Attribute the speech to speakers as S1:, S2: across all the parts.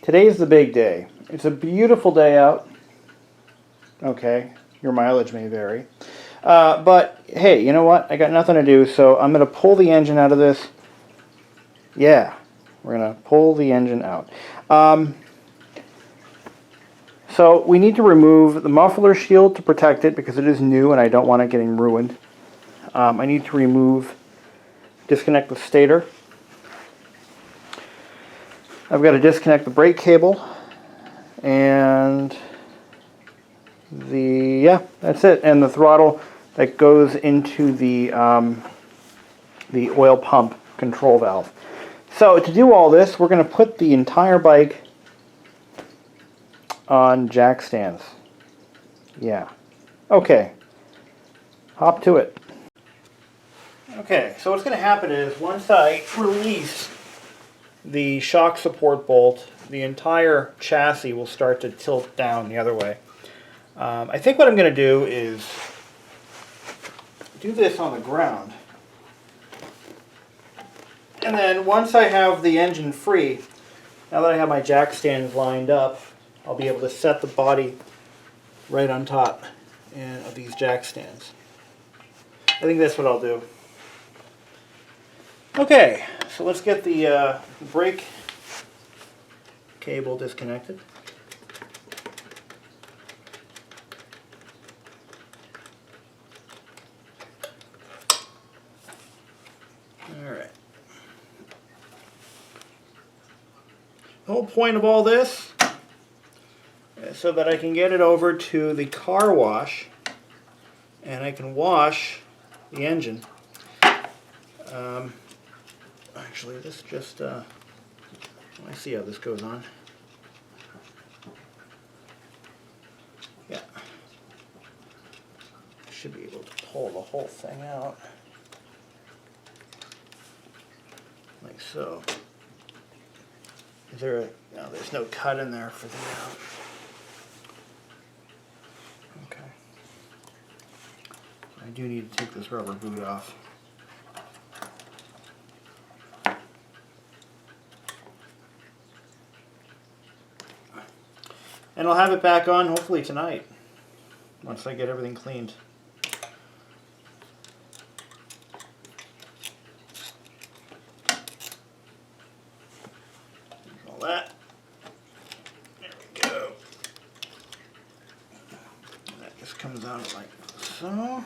S1: Today's the big day. It's a beautiful day out. Okay, your mileage may vary. But hey, you know what? I got nothing to do, so I'm going to pull the engine out of this. Yeah, we're going to pull the engine out. So we need to remove the muffler shield to protect it because it is new and I don't want it getting ruined. I need to disconnect the stator. I've got to disconnect the brake cable, and that's it. And the throttle that goes into the oil pump control valve. So to do all this, we're going to put the entire bike on jack stands. Yeah. Okay. Hop to it. Okay, so what's going to happen is once I release the shock support bolt, the entire chassis will start to tilt down the other way. I think what I'm going to do is do this on the ground. And then once I have the engine free, now that I have my jack stands lined up, I'll be able to set the body right on top of these jack stands. I think that's what I'll do. Okay, so let's get the brake cable disconnected. Alright. The whole point of all this is so that I can get it over to the car wash and I can wash the engine. Actually, this just, I see how this goes on. Yeah. Should be able to pull the whole thing out. Like so. Is there a, no, there's no cut in there for the, okay. I do need to take this rubber boot off. And I'll have it back on hopefully tonight, once I get everything cleaned. All that. There we go. And that just comes out like so.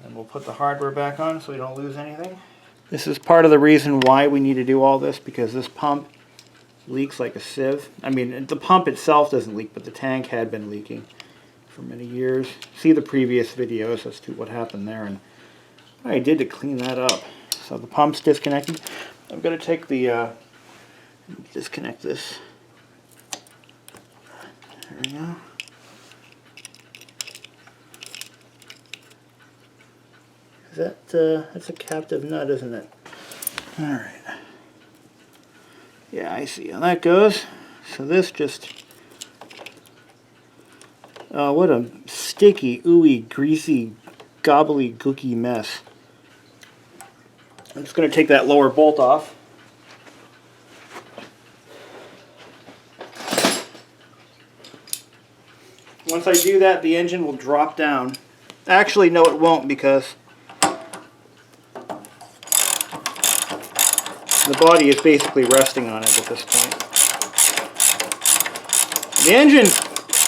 S1: And we'll put the hardware back on so we don't lose anything. This is part of the reason why we need to do all this, because this pump leaks like a sieve. I mean, the pump itself doesn't leak, but the tank had been leaking for many years. See the previous videos as to what happened there and what I did to clean that up. So the pump's disconnected. I'm going to take the, disconnect this. There we go. Is that, that's a captive nut, isn't it? Alright. Yeah, I see how that goes. So this just... oh, what a sticky, ooey, greasy, gobbly-gooky mess. I'm just going to take that lower bolt off. Once I do that, the engine will drop down. Actually, no, it won't, because the body is basically resting on it at this point. The engine,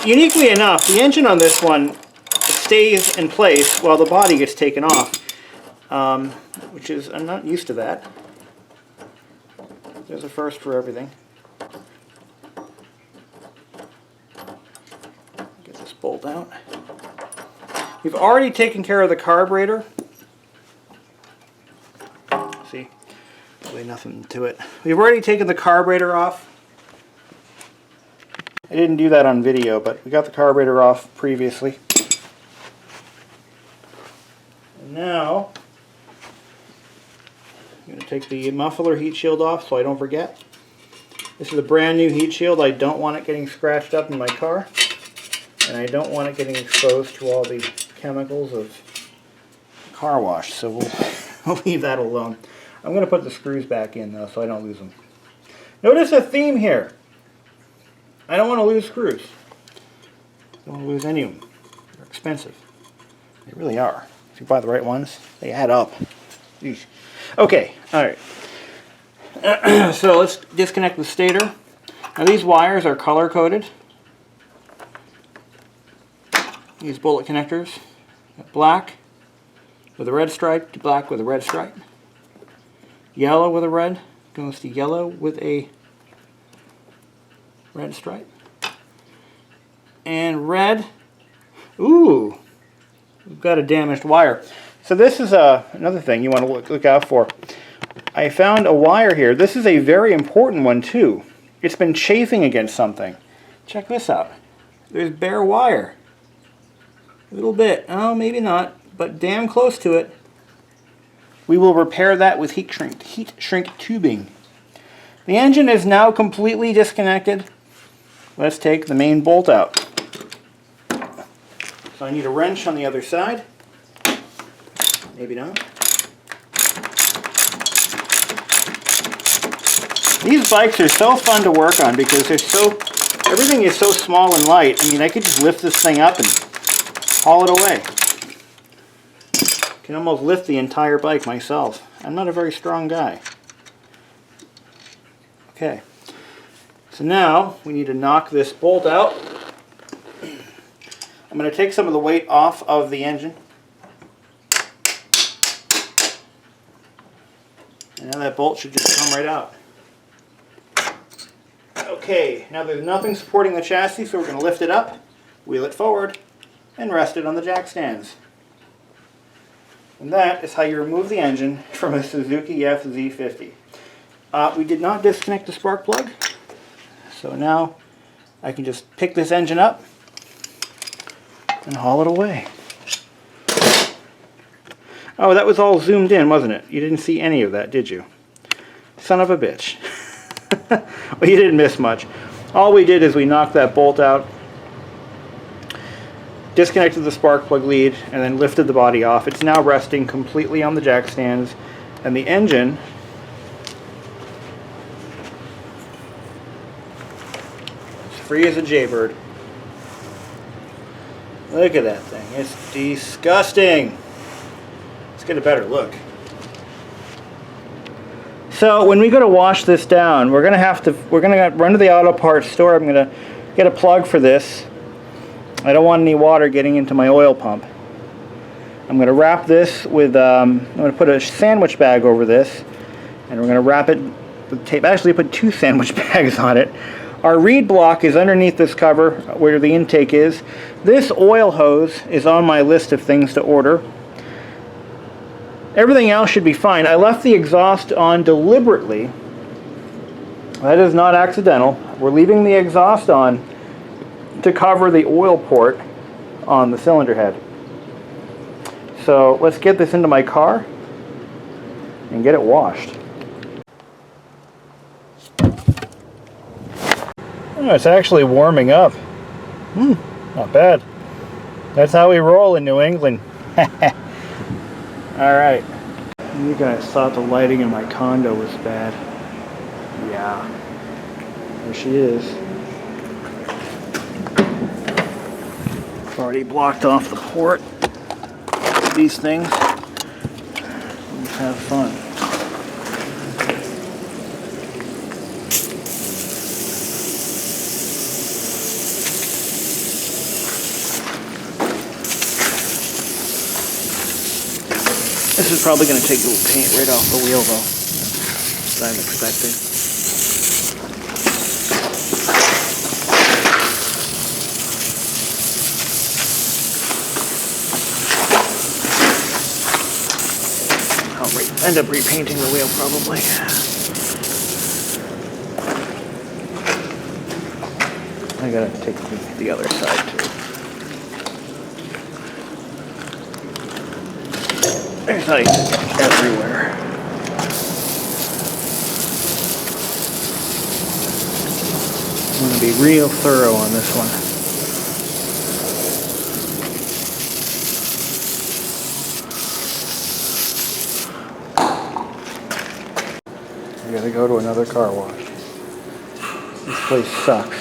S1: uniquely enough, the engine on this one stays in place while the body gets taken off, which is, I'm not used to that. There's a first for everything. Get this bolt out. We've already taken care of the carburetor. See? Really nothing to it. We've already taken the carburetor off. I didn't do that on video, but we got the carburetor off previously. And now I'm going to take the muffler heat shield off so I don't forget. This is a brand new heat shield. I don't want it getting scratched up in my car, and I don't want it getting exposed to all the chemicals of car wash, so we'll leave that alone. I'm going to put the screws back in though so I don't lose them. Notice a theme here. I don't want to lose screws. I don't want to lose any of them. They're expensive. They really are. If you buy the right ones, they add up. Eesh. Okay, alright. So let's disconnect the stator. Now these wires are color coded. These bullet connectors. Black with a red stripe to black with a red stripe. Yellow with a red goes to yellow with a red stripe. And red, ooh, we've got a damaged wire. So this is another thing you want to look out for. I found a wire here. This is a very important one too. It's been chafing against something. Check this out. There's bare wire. A little bit. Oh, maybe not, but damn close to it. We will repair that with heat shrink tubing. The engine is now completely disconnected. Let's take the main bolt out. So I need a wrench on the other side. Maybe not. These bikes are so fun to work on because everything is so small and light. I mean, I could just lift this thing up and haul it away. I can almost lift the entire bike myself. I'm not a very strong guy. Okay. So now we need to knock this bolt out. I'm going to take some of the weight off of the engine. And now that bolt should just come right out. Okay, now there's nothing supporting the chassis, so we're going to lift it up, wheel it forward, and rest it on the jack stands. And that is how you remove the engine from a Suzuki FZ50. We did not disconnect the spark plug, so now I can just pick this engine up and haul it away. Oh, that was all zoomed in, wasn't it? You didn't see any of that, did you? Son of a bitch. Well, you didn't miss much. All we did is we knocked that bolt out, disconnected the spark plug lead, and then lifted the body off. It's now resting completely on the jack stands, and the engine is free as a jaybird. Look at that thing. It's disgusting. Let's get a better look. So when we go to wash this down, we're gonna run to the auto parts store. I'm gonna get a plug for this. I don't want any water getting into my oil pump. I'm gonna wrap this with I'm gonna put a sandwich bag over this, and we're gonna wrap it with tape. Actually, put 2 sandwich bags on it. Our reed block is underneath this cover where the intake is. This oil hose is on my list of things to order. Everything else should be fine. I left the exhaust on deliberately. That is not accidental. We're leaving the exhaust on to cover the oil port on the cylinder head. So let's get this into my car and get it washed. Oh, it's actually warming up. Not bad. That's how we roll in New England. Alright. You guys thought the lighting in my condo was bad. Yeah. There she is. I've already blocked off the port. These things. Let's have fun. This is probably going to take a little paint right off the wheel, though. That's what I'm expecting. I'll end up repainting the wheel, probably. I gotta take the other side, too. There's ice everywhere. I'm going to be real thorough on this one. I got to go to another car wash. This place sucks.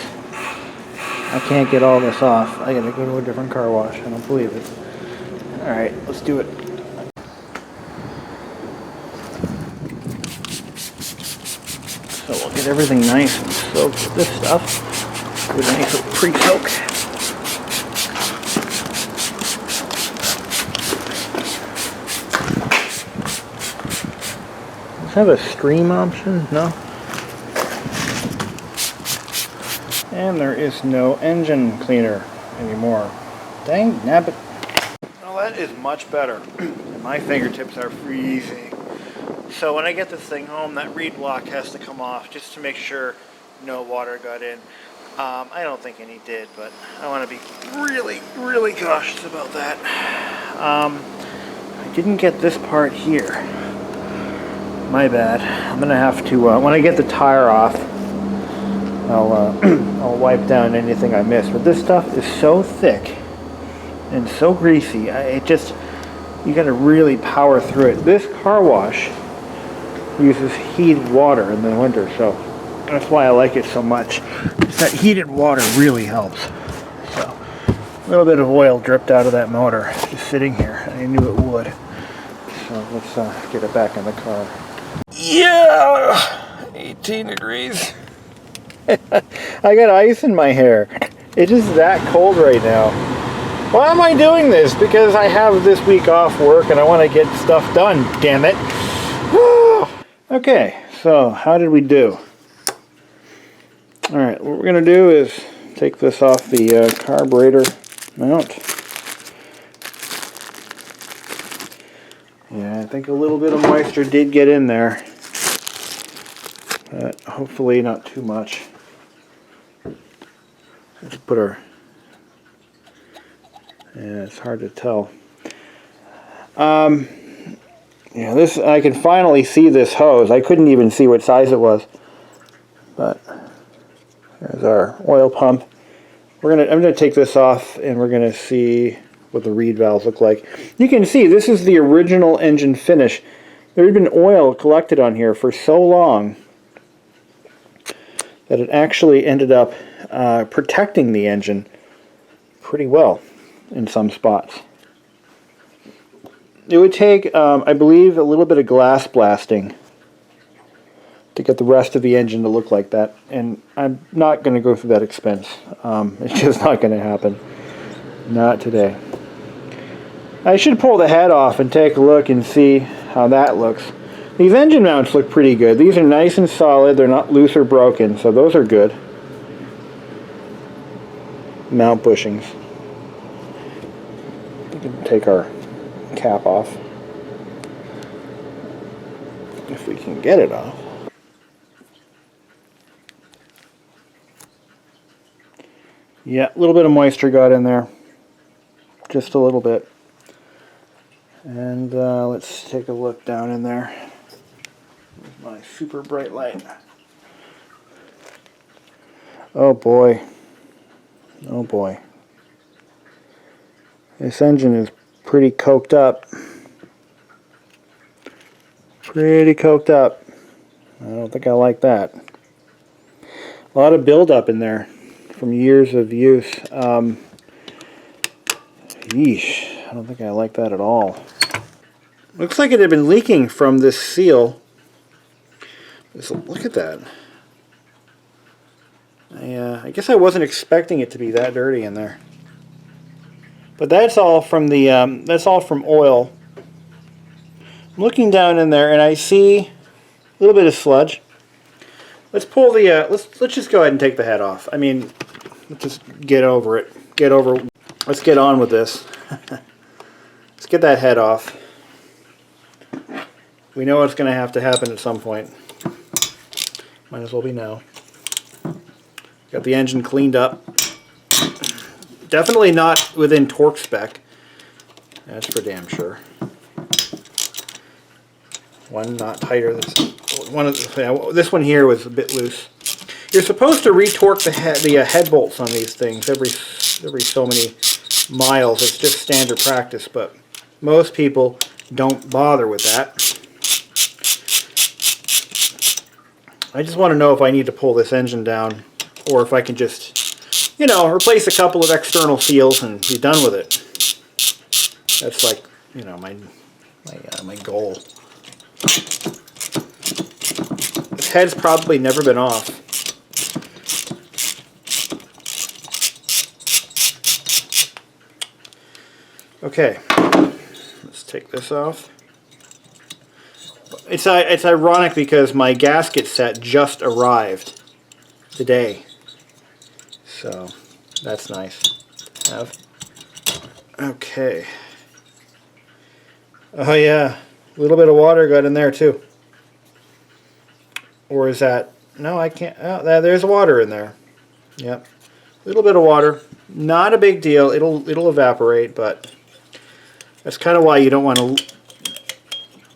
S1: I can't get all this off. I gotta go to a different car wash. I don't believe it. Alright, let's do it. So we'll get everything nice and soaked with this stuff. Do a nice pre-soak. Does it have a stream option? No. And there is no engine cleaner anymore. Dang nabbit. Well, that is much better. My fingertips are freezing. So when I get this thing home, that reed block has to come off just to make sure no water got in. I don't think any did, but I want to be really, really cautious about that. I didn't get this part here. My bad. I'm gonna have to, when I get the tire off, I'll wipe down anything I missed. But this stuff is so thick and so greasy. You gotta really power through it. This car wash uses heated water in the winter, so that's why I like it so much. That heated water really helps. So a little bit of oil dripped out of that motor just sitting here. I knew it would. So let's get it back in the car. Yeah, 18 degrees. I got ice in my hair. It's just that cold right now. Why am I doing this? Because I have this week off work and I want to get stuff done, damn it. Okay, so how did we do? Alright, what we're going to do is take this off the carburetor mount. Yeah, I think a little bit of moisture did get in there, but hopefully not too much. Let's put our... Yeah, it's hard to tell. Yeah, this, I can finally see this hose. I couldn't even see what size it was. But there's our oil pump. I'm gonna take this off and we're gonna see what the reed valves look like. You can see this is the original engine finish. There had been oil collected on here for so long that it actually ended up protecting the engine pretty well in some spots. It would take, I believe, a little bit of glass blasting to get the rest of the engine to look like that, and I'm not going to go through that expense. It's just not going to happen. Not today. I should pull the head off and take a look and see how that looks. These engine mounts look pretty good. These are nice and solid. They're not loose or broken, so those are good. Mount bushings. We can take our cap off if we can get it off. Yeah, a little bit of moisture got in there, just a little bit. And let's take a look down in there with my super bright light. Oh boy, oh boy, this engine is pretty coked up. Pretty coked up. I don't think I like that. A lot of buildup in there from years of use. Yeesh, I don't think I like that at all. Looks like it had been leaking from this seal. Look at that. I guess I wasn't expecting it to be that dirty in there. But that's all from the that's all from oil. I'm looking down in there and I see a little bit of sludge. Let's pull the let's just go ahead and take the head off. I mean, let's just get over it. Let's get on with this. Let's get that head off. We know it's going to have to happen at some point. Might as well be now. Got the engine cleaned up. Definitely not within torque spec. That's for damn sure. One not tighter. This one here was a bit loose. You're supposed to retorque the head bolts on these things every so many miles. It's just standard practice, but most people don't bother with that. I just want to know if I need to pull this engine down or if I can just, you know, replace a couple of external seals and be done with it. That's like, you know, my goal. This head's probably never been off. Okay, let's take this off. It's ironic because my gasket set just arrived today, so that's nice to have. Okay. Oh yeah, a little bit of water got in there too. Or is that, no, I can't, oh, there's water in there. Yep, a little bit of water, not a big deal, it'll evaporate, but that's kind of why you don't want to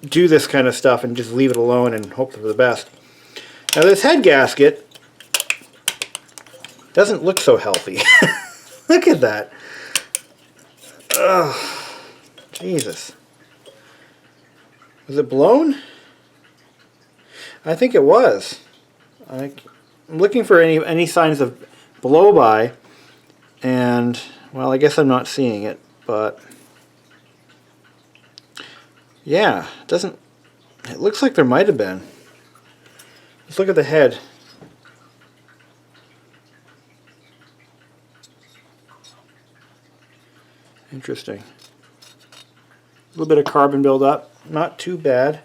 S1: do this kind of stuff and just leave it alone and hope for the best. Now this head gasket doesn't look so healthy. Look at that. Ugh, Jesus. Was it blown? I think it was. I'm looking for any signs of blow-by, and, well, I guess I'm not seeing it, but yeah, it looks like there might have been. Let's look at the head. Interesting. A little bit of carbon buildup. Not too bad.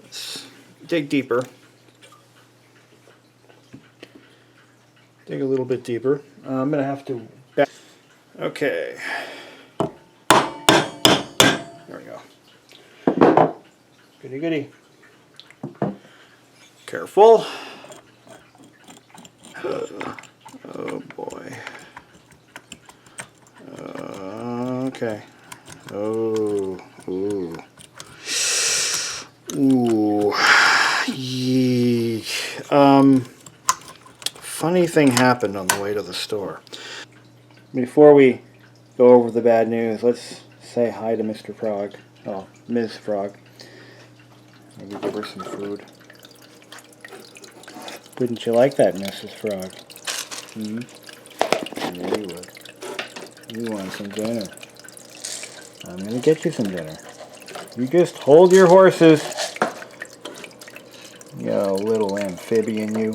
S1: Let's dig deeper. Dig a little bit deeper. I'm going to have to back. Okay. There we go. Goody goody. Careful. Oh boy. Okay. Oh. Ooh. Ooh. Yeek. Funny thing happened on the way to the store. Before we go over the bad news, let's say hi to Mr. Frog. Oh, Ms. Frog. Maybe give her some food. Wouldn't you like that, Mrs. Frog? Hmm? Yeah, you would. You want some dinner. I'm going to get you some dinner. You just hold your horses. You little amphibian, you.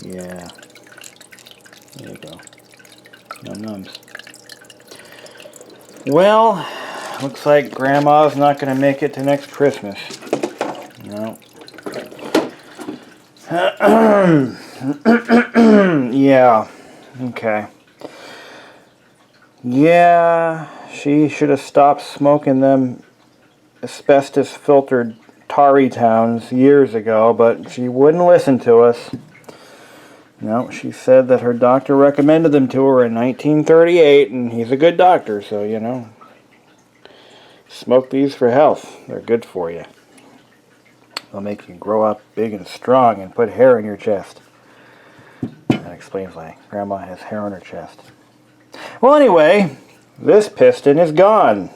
S1: Yeah. There you go. Num-nums. Well, looks like Grandma's not going to make it to next Christmas. No. Yeah. Okay. Yeah, she should have stopped smoking them asbestos-filtered tarry towns years ago, but she wouldn't listen to us. No, she said that her doctor recommended them to her in 1938, and he's a good doctor, so, you know, smoke these for health. They're good for you. They'll make you grow up big and strong and put hair in your chest. That explains why Grandma has hair on her chest. Well, anyway, this piston is gone.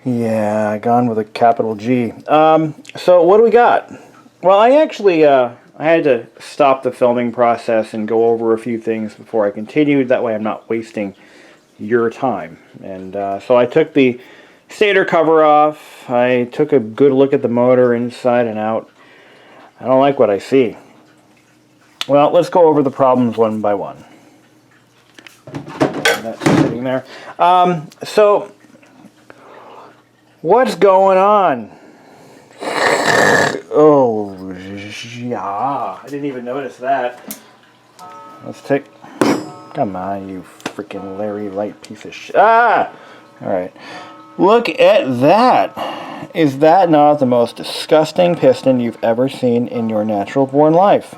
S1: Yeah, gone with a capital G. So what do we got? Well, I actually I had to stop the filming process and go over a few things before I continued. That way I'm not wasting your time. And so I took the stator cover off. I took a good look at the motor inside and out. I don't like what I see. Well, let's go over the problems one by one. That's sitting there. So, what's going on? Oh, yeah. I didn't even notice that. Let's take... Come on, you freaking Larry Light piece of shit. Ah! Alright. Look at that. Is that not the most disgusting piston you've ever seen in your natural-born life?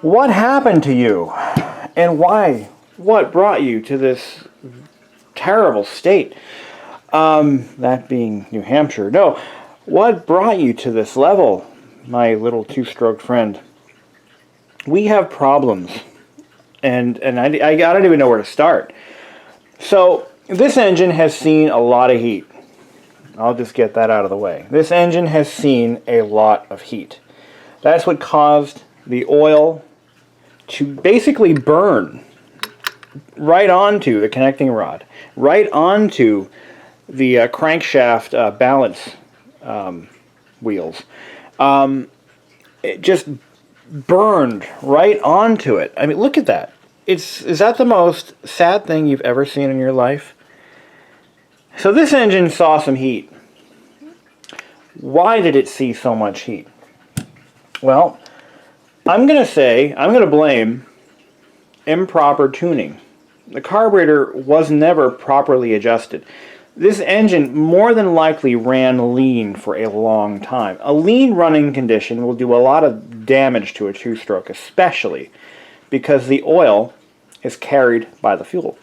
S1: What happened to you? And why? What brought you to this terrible state? That being New Hampshire. No, what brought you to this level, my little two-stroke friend? We have problems, and I don't even know where to start. So, this engine has seen a lot of heat. I'll just get that out of the way. This engine has seen a lot of heat. That's what caused the oil to basically burn right onto the connecting rod, right onto the crankshaft balance wheels. It just burned right onto it. I mean, look at that. Is that the most sad thing you've ever seen in your life? So this engine saw some heat. Why did it see so much heat? Well, I'm going to blame improper tuning. The carburetor was never properly adjusted. This engine more than likely ran lean for a long time. A lean running condition will do a lot of damage to a two-stroke, especially because the oil is carried by the fuel.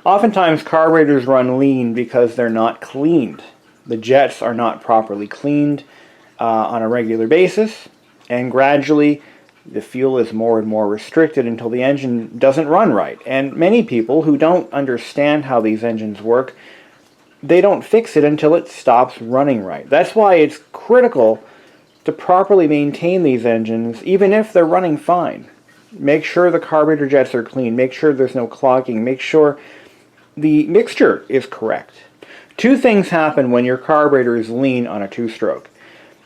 S1: Oftentimes carburetors run lean because they're not cleaned. The jets are not properly cleaned on a regular basis, and gradually the fuel is more and more restricted until the engine doesn't run right. And many people who don't understand how these engines work, they don't fix it until it stops running right. That's why it's critical to properly maintain these engines, even if they're running fine. Make sure the carburetor jets are clean. Make sure there's no clogging. Make sure the mixture is correct. Two things happen when your carburetor is lean on a two-stroke.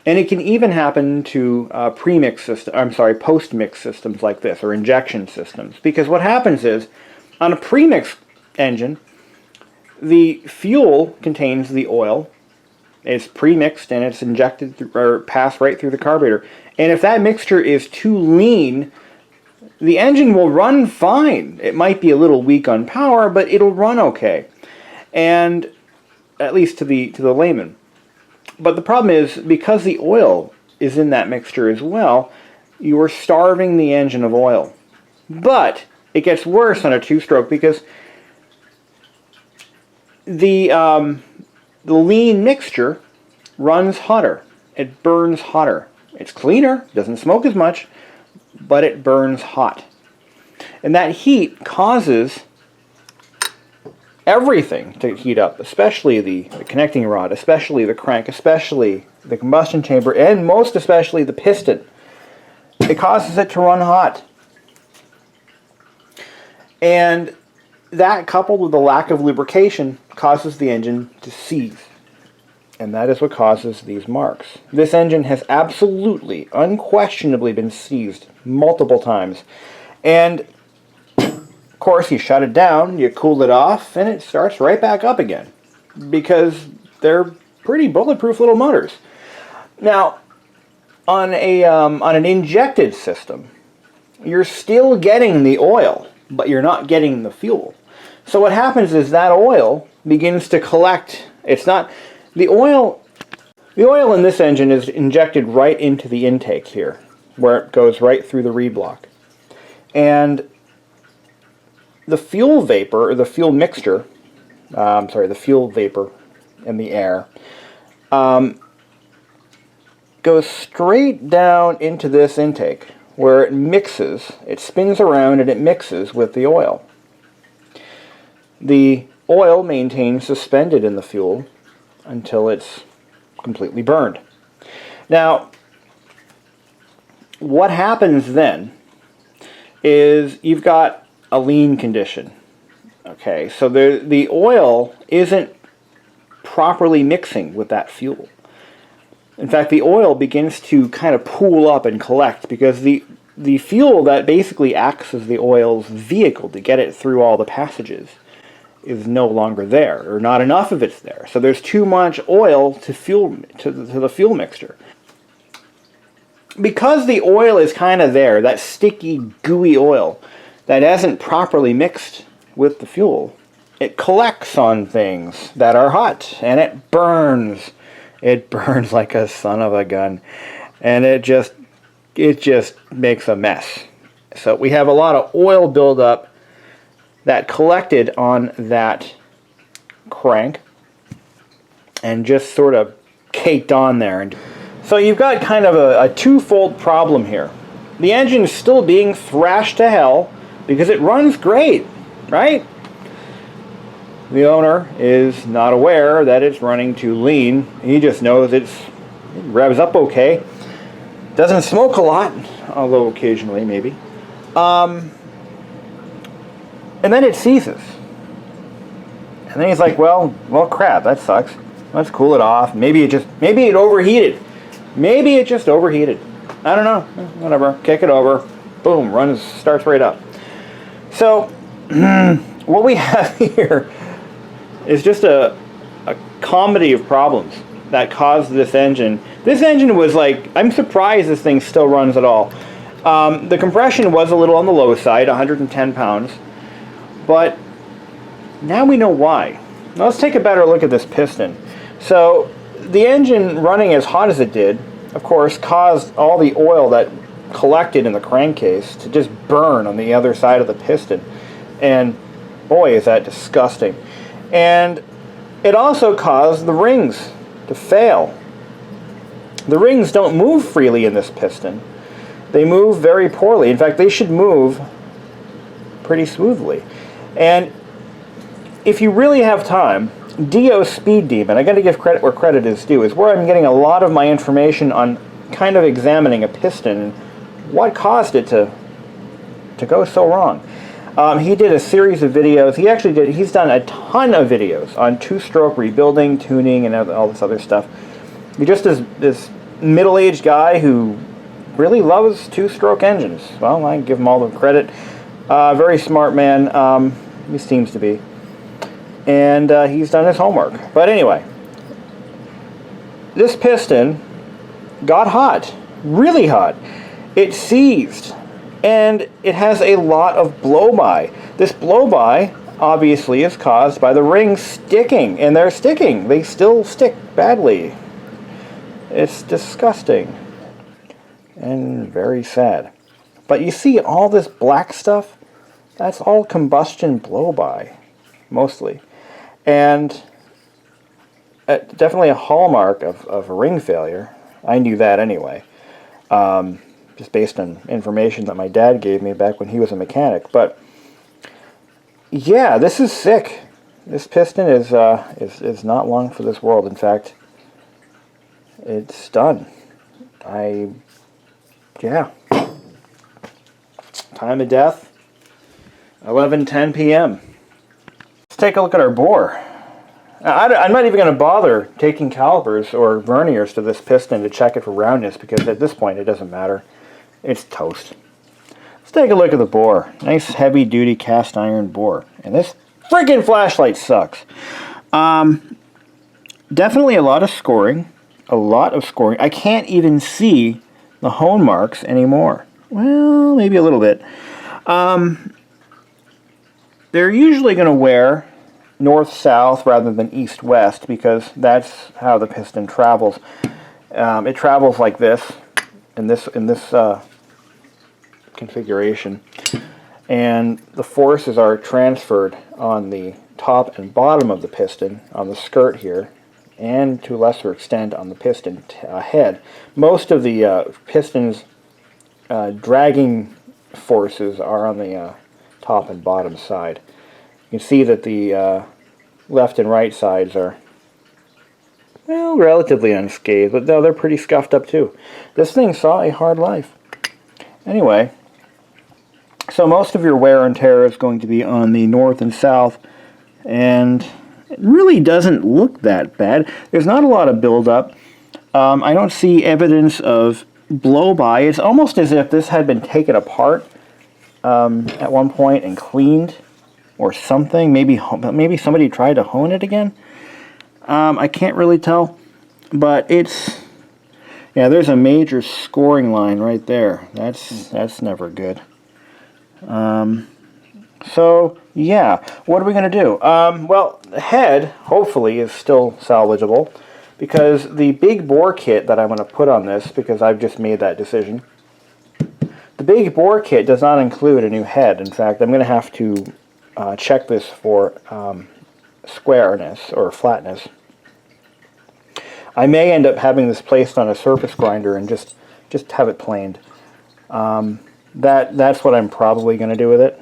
S1: And it can even happen to post-mix systems like this, or injection systems. Because what happens is, on a pre-mix engine, the fuel contains the oil. It's pre-mixed and it's injected through, or passed right through the carburetor. And if that mixture is too lean, the engine will run fine. It might be a little weak on power, but it'll run okay. And at least to the layman. But the problem is, because the oil is in that mixture as well, you are starving the engine of oil. But it gets worse on a two-stroke because the lean mixture runs hotter. It burns hotter. It's cleaner, doesn't smoke as much, but it burns hot. And that heat causes everything to heat up, especially the connecting rod, especially the crank, especially the combustion chamber, and most especially the piston. It causes it to run hot. And that, coupled with the lack of lubrication, causes the engine to seize. And that is what causes these marks. This engine has absolutely, unquestionably been seized multiple times. And of course, you shut it down, you cool it off, and it starts right back up again. Because they're pretty bulletproof little motors. Now, on an injected system, you're still getting the oil, but you're not getting the fuel. So what happens is that oil begins to collect. It's not the oil in this engine is injected right into the intake here, where it goes right through the reed block. And the fuel vapor, or the fuel mixture, the fuel vapor in the air, goes straight down into this intake, where it mixes, it spins around and it mixes with the oil. The oil maintains suspended in the fuel until it's completely burned. Now, what happens then is you've got a lean condition. Okay, so the oil isn't properly mixing with that fuel. In fact, the oil begins to kind of pool up and collect because the fuel that basically acts as the oil's vehicle to get it through all the passages is no longer there, or not enough of it's there. So there's too much oil to the fuel mixture. Because the oil is kind of there, that sticky, gooey oil that hasn't properly mixed with the fuel, it collects on things that are hot, and it burns. It burns like a son of a gun, and it just makes a mess. So we have a lot of oil buildup that collected on that crank and just sort of caked on there. And so you've got kind of a twofold problem here. The engine is still being thrashed to hell because it runs great, right? the owner is not aware that it's running too lean. He just knows it revs up okay. Doesn't smoke a lot, although occasionally maybe. And then it seizes. And then he's like, well, crap, that sucks. Let's cool it off. Maybe it overheated. Maybe it just overheated. I don't know. Whatever. Kick it over. Boom. Starts right up. So, what we have here is just a comedy of problems that caused this engine. This engine was like, I'm surprised this thing still runs at all. The compression was a little on the low side, 110 pounds. But now we know why. Now let's take a better look at this piston. So the engine running as hot as it did, of course, caused all the oil that collected in the crankcase to just burn on the other side of the piston. And boy, is that disgusting. And it also caused the rings to fail. The rings don't move freely in this piston. They move very poorly. In fact, they should move pretty smoothly. And if you really have time, DO Speed Demon, I got to give credit where credit is due, is where I'm getting a lot of my information on kind of examining a piston and what caused it to go so wrong. He did a series of videos. He's done a ton of videos on two-stroke rebuilding, tuning, and all this other stuff. He just is this middle-aged guy who really loves two-stroke engines. Well, I give him all the credit. Very smart man. He seems to be. And he's done his homework. But anyway, this piston got hot, really hot. It seized, and it has a lot of blow-by. This blow-by obviously is caused by the rings sticking, and they're sticking. They still stick badly. It's disgusting and very sad. But you see all this black stuff? That's all combustion blow-by, mostly. And definitely a hallmark of ring failure. I knew that anyway, just based on information that my dad gave me back when he was a mechanic. But yeah, this is sick. This piston is not long for this world. In fact, it's done. Yeah. Time of death, 11:10 p.m. Let's take a look at our bore. I'm not even going to bother taking calipers or verniers to this piston to check it for roundness, because at this point it doesn't matter. It's toast. Let's take a look at the bore. Nice heavy duty cast iron bore. And this freaking flashlight sucks. Definitely a lot of scoring. A lot of scoring. I can't even see the hone marks anymore. Well, maybe a little bit. They're usually going to wear north-south rather than east-west, because that's how the piston travels. It travels like this, in this configuration, and the forces are transferred on the top and bottom of the piston, on the skirt here, and to a lesser extent on the piston head. Most of the piston's dragging forces are on the top and bottom side. You can see that the left and right sides are, well, relatively unscathed, but no, they're pretty scuffed up too. This thing saw a hard life. Anyway, so most of your wear and tear is going to be on the north and south, and it really doesn't look that bad. There's not a lot of buildup. I don't see evidence of blow-by. It's almost as if this had been taken apart at one point and cleaned or something. Maybe somebody tried to hone it again. I can't really tell, but it's, yeah, there's a major scoring line right there. That's never good. So yeah, what are we going to do? Well, the head hopefully is still salvageable, because the big bore kit that I'm going to put on this, because I've just made that decision, the big bore kit does not include a new head. In fact, I'm going to have to check this for squareness or flatness. I may end up having this placed on a surface grinder and just have it planed. That's what I'm probably going to do with it,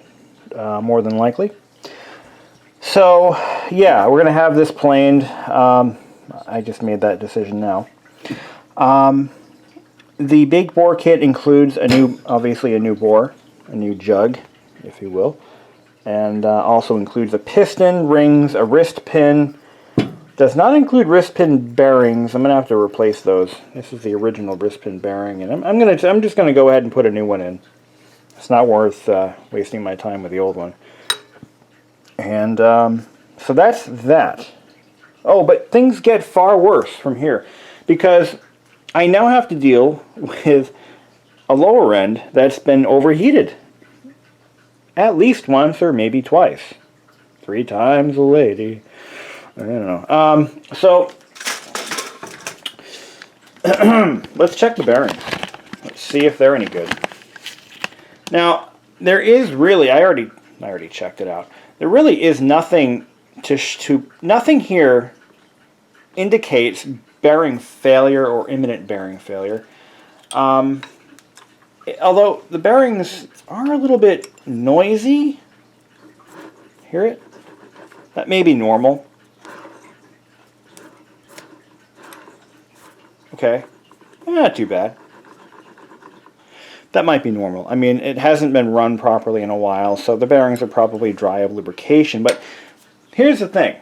S1: more than likely. So, yeah, we're going to have this planed. I just made that decision now. The big bore kit includes obviously a new bore, a new jug, if you will, and also includes a piston, rings, a wrist pin. Does not include wrist pin bearings. I'm going to have to replace those. This is the original wrist pin bearing, and I'm just going to go ahead and put a new one in. It's not worth wasting my time with the old one. And so that's that. Oh, but things get far worse from here, because I now have to deal with a lower end that's been overheated. At least once or maybe twice. 3 times a lady. I don't know. So, let's check the bearings. Let's see if they're any good. Now, there is really, I already checked it out. There really is nothing nothing here indicates bearing failure or imminent bearing failure. Although the bearings are a little bit noisy. Hear it? That may be normal. Okay. Not too bad. That might be normal. I mean, it hasn't been run properly in a while, so the bearings are probably dry of lubrication. But here's the thing.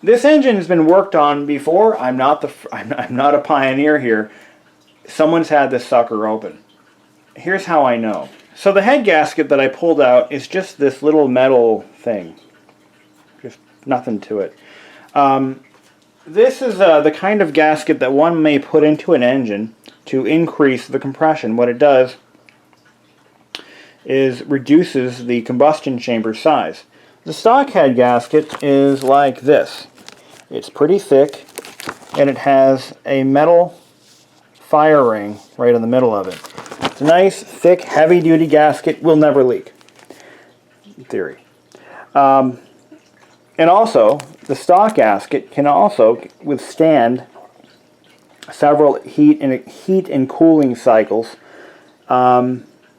S1: This engine has been worked on before. I'm not a pioneer here. Someone's had this sucker open. Here's how I know. So the head gasket that I pulled out is just this little metal thing. Just nothing to it. This is the kind of gasket that one may put into an engine to increase the compression. What it does is reduces the combustion chamber size. The stock head gasket is like this. It's pretty thick, and it has a metal fire ring right in the middle of it. It's a nice, thick, heavy-duty gasket. Will never leak, in theory. And also, the stock gasket can also withstand several heat and cooling cycles,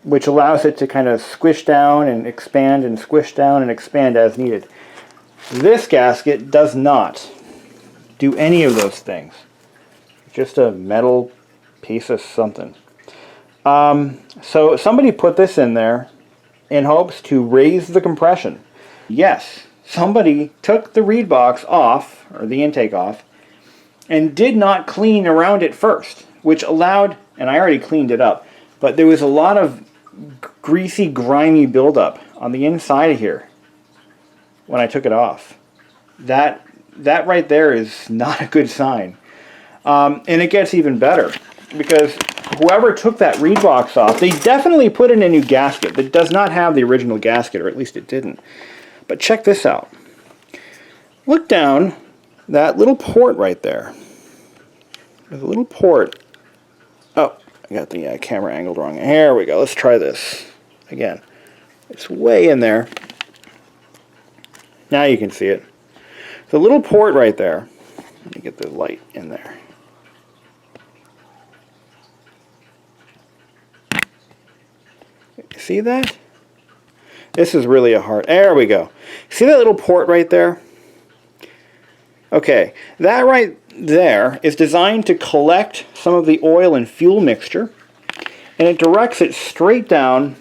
S1: which allows it to kind of squish down and expand and squish down and expand as needed. This gasket does not do any of those things. It's just a metal piece of something. So somebody put this in there in hopes to raise the compression. Yes, somebody took the reed box off, or the intake off, and did not clean around it first, which allowed, and I already cleaned it up, but there was a lot of greasy, grimy buildup on the inside of here when I took it off. That right there is not a good sign. And it gets even better, because whoever took that reed box off, they definitely put in a new gasket that does not have the original gasket, or at least it didn't. But check this out. Look down that little port right there. There's a little port. Oh, I got the camera angled wrong. Here we go. Let's try this again. It's way in there. Now you can see it. The little port right there. Let me get the light in there. See that? This is really a hard... There we go. See that little port right there? Okay, that right there is designed to collect some of the oil and fuel mixture, and it directs it straight down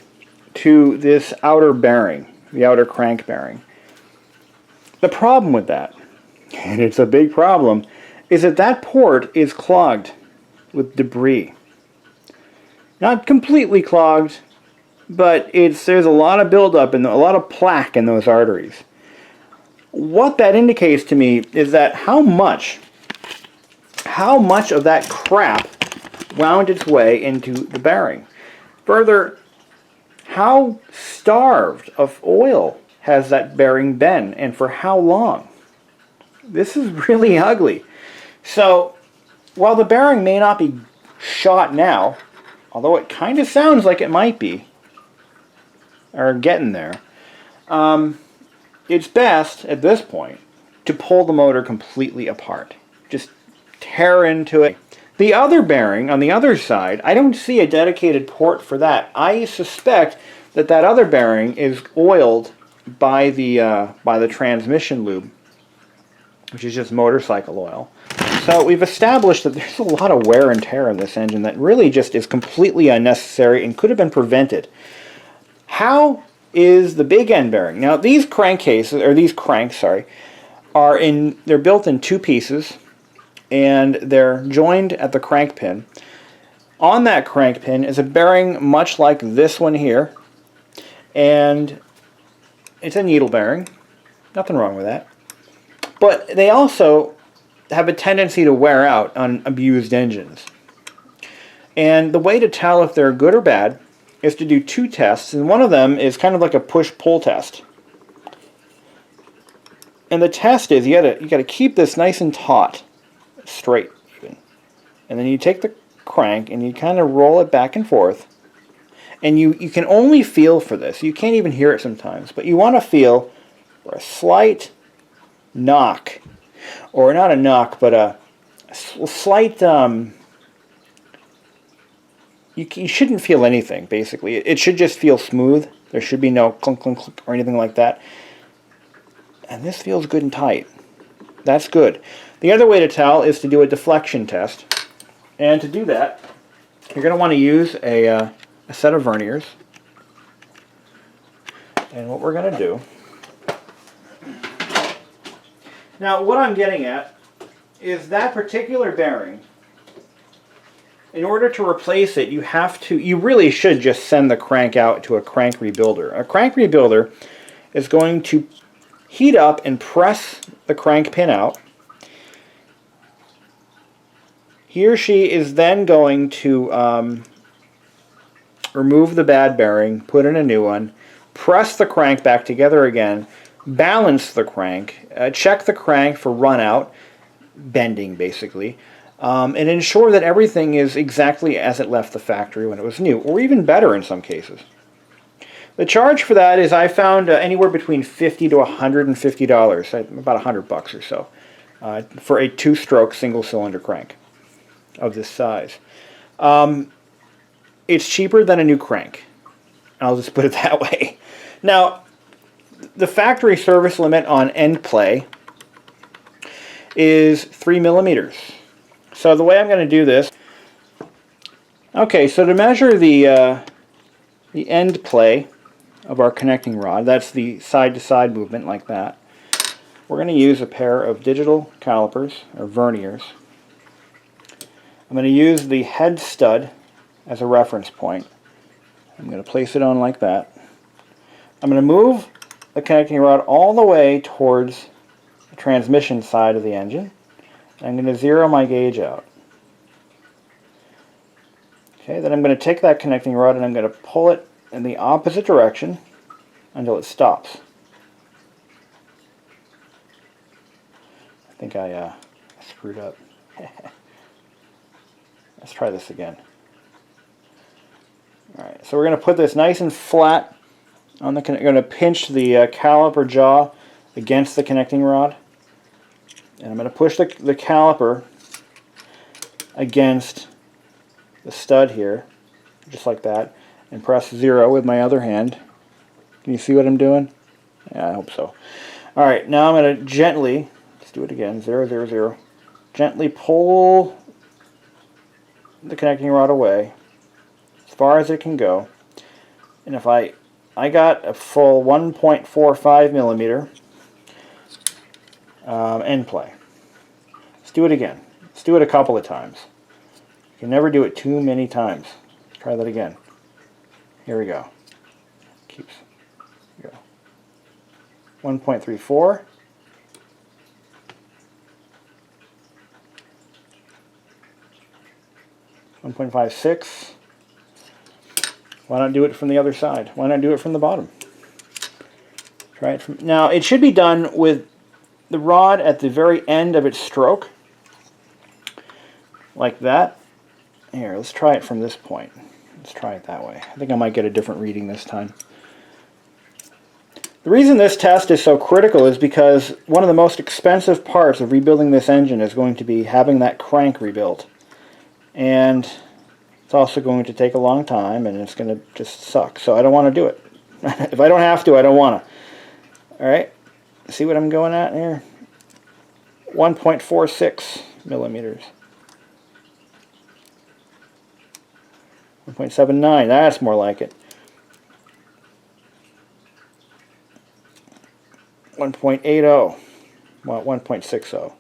S1: to this outer bearing, the outer crank bearing. The problem with that, and it's a big problem, is that that port is clogged with debris. Not completely clogged, but there's a lot of buildup and a lot of plaque in those arteries. What that indicates to me is that how much of that crap wound its way into the bearing. Further, how starved of oil has that bearing been, and for how long? This is really ugly. So, while the bearing may not be shot now, although it kind of sounds like it might be, or getting there, it's best at this point to pull the motor completely apart. Just tear into it. The other bearing on the other side, I don't see a dedicated port for that. I suspect that that other bearing is oiled by the transmission lube, which is just motorcycle oil. So we've established that there's a lot of wear and tear in this engine that really just is completely unnecessary and could have been prevented. How is the big end bearing? Now these crankcases, or these cranks, sorry, they're built in two pieces, and they're joined at the crank pin. On that crank pin is a bearing much like this one here, and it's a needle bearing. Nothing wrong with that. But they also have a tendency to wear out on abused engines. And the way to tell if they're good or bad is to do two tests, and one of them is kind of like a push-pull test. And the test is you gotta keep this nice and taut, straight even. And then you take the crank and you kind of roll it back and forth. And you can only feel for this. You can't even hear it sometimes, but you want to feel for a slight knock, or not a knock, but a slight, you shouldn't feel anything, basically. It should just feel smooth. There should be no clunk, clunk, clunk, or anything like that. And this feels good and tight. That's good. The other way to tell is to do a deflection test. And to do that, you're going to want to use a set of verniers. And what we're going to do... Now, what I'm getting at is that particular bearing, in order to replace it, you really should just send the crank out to a crank rebuilder. A crank rebuilder is going to heat up and press the crank pin out. He or she is then going to remove the bad bearing, put in a new one, press the crank back together again, balance the crank, check the crank for run out, bending basically, and ensure that everything is exactly as it left the factory when it was new, or even better in some cases. The charge for that is, I found anywhere between $50 to $150, about $100 or so, for a two-stroke single-cylinder crank of this size. It's cheaper than a new crank. I'll just put it that way. Now, the factory service limit on end play is 3 millimeters. So the way I'm going to do this, okay, so to measure the end play of our connecting rod, that's the side-to-side movement like that, we're going to use a pair of digital calipers, or verniers. I'm going to use the head stud as a reference point. I'm going to place it on like that. I'm going to move the connecting rod all the way towards the transmission side of the engine. I'm going to zero my gauge out. Okay, then I'm going to take that connecting rod and I'm going to pull it in the opposite direction until it stops. I think I screwed up. Let's try this again. Alright, so we're going to put this nice and flat on the going to pinch the caliper jaw against the connecting rod. And I'm going to push the caliper against the stud here, just like that, and press 0 with my other hand. Can you see what I'm doing? Yeah, I hope so. Alright, now I'm going to gently, let's do it again, 0, 0, 0, gently pull the connecting rod away as far as it can go. And if I got a full 1.45 millimeter end play. Let's do it again. Let's do it a couple of times. You can never do it too many times. Try that again. Here we go. Keeps. Here we go. 1.34. .56. Why not do it from the other side? Why not do it from the bottom? Try it from... Now, it should be done with the rod at the very end of its stroke. Like that. Here, let's try it from this point. Let's try it that way. I think I might get a different reading this time. The reason this test is so critical is because one of the most expensive parts of rebuilding this engine is going to be having that crank rebuilt. And it's also going to take a long time, and it's going to just suck. So I don't want to do it. If I don't have to, I don't want to. Alright, see what I'm going at here? 1.46 millimeters. 1.79, that's more like it. 1.80, well, 1.60.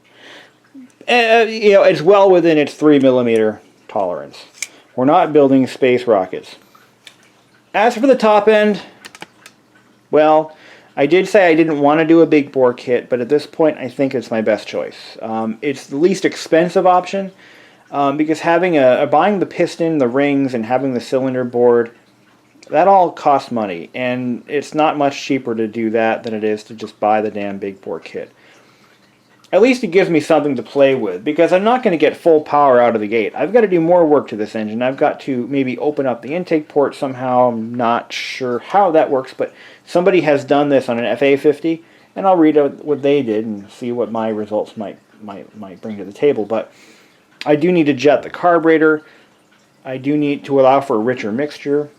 S1: You know, it's well within its 3 millimeter tolerance. We're not building space rockets. As for the top end, well, I did say I didn't want to do a big bore kit, but at this point I think it's my best choice. It's the least expensive option because buying the piston, the rings, and having the cylinder board, that all costs money, and it's not much cheaper to do that than it is to just buy the damn big bore kit. At least it gives me something to play with, because I'm not going to get full power out of the gate. I've got to do more work to this engine. I've got to maybe open up the intake port somehow. I'm not sure how that works, but somebody has done this on an FA50, and I'll read out what they did and see what my results might bring to the table. But I do need to jet the carburetor. I do need to allow for a richer mixture.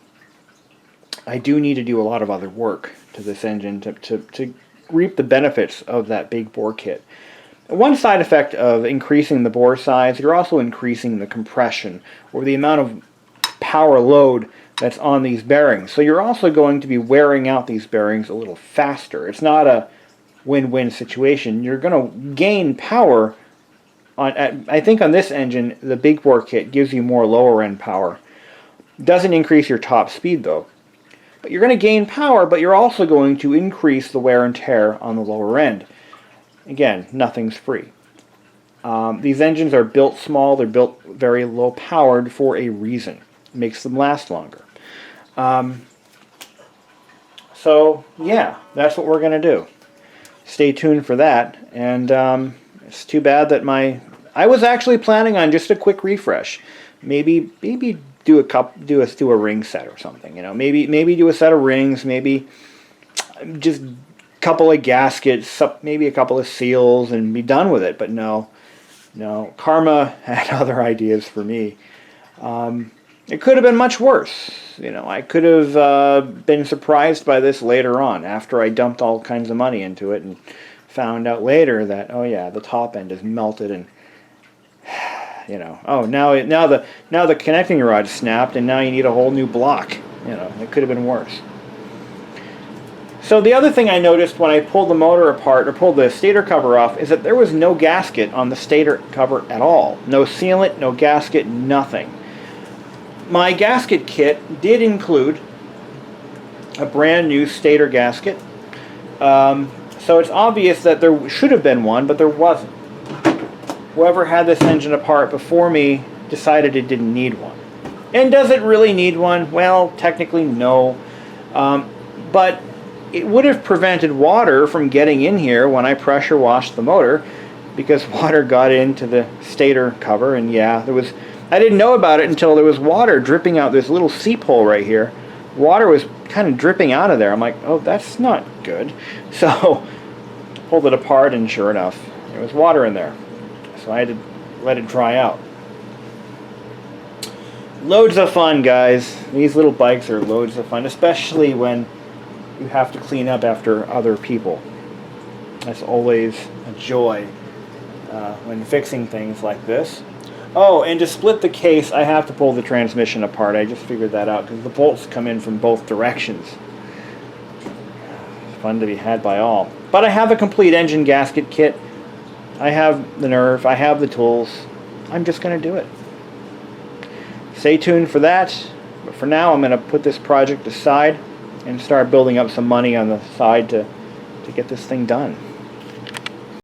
S1: I do need to do a lot of other work to this engine to reap the benefits of that big bore kit. One side effect of increasing the bore size, you're also increasing the compression, or the amount of power load that's on these bearings. So you're also going to be wearing out these bearings a little faster. It's not a win-win situation. You're going to gain power. I think on this engine, the big bore kit gives you more lower end power. Doesn't increase your top speed though. But you're going to gain power, but you're also going to increase the wear and tear on the lower end. Again, nothing's free. These engines are built small, they're built very low powered for a reason. It makes them last longer. So yeah, that's what we're going to do. Stay tuned for that. And it's too bad that I was actually planning on just a quick refresh. Maybe do a ring set or something. You know, maybe do a set of rings. Maybe just couple of gaskets, maybe a couple of seals, and be done with it. But no, Karma had other ideas for me. It could have been much worse. You know, I could have been surprised by this later on, after I dumped all kinds of money into it and found out later that, oh yeah, the top end is melted, and you know, oh now the connecting rod snapped, and now you need a whole new block. You know, it could have been worse. So the other thing I noticed when I pulled the motor apart, or pulled the stator cover off, is that there was no gasket on the stator cover at all. No sealant, no gasket, nothing. My gasket kit did include a brand new stator gasket. So it's obvious that there should have been one, but there wasn't. Whoever had this engine apart before me decided it didn't need one. And does it really need one? Well, technically no. But it would have prevented water from getting in here when I pressure washed the motor, because water got into the stator cover, and yeah, I didn't know about it until there was water dripping out this little seep hole right here. Water was kind of dripping out of there. I'm like, oh, that's not good. So pulled it apart, and sure enough, there was water in there. So I had to let it dry out. Loads of fun, guys. These little bikes are loads of fun, especially when you have to clean up after other people. That's always a joy when fixing things like this. Oh, and to split the case, I have to pull the transmission apart. I just figured that out because the bolts come in from both directions. It's fun to be had by all. But I have a complete engine gasket kit. I have the nerve. I have the tools. I'm just going to do it. Stay tuned for that. But for now, I'm going to put this project aside and start building up some money on the side to get this thing done.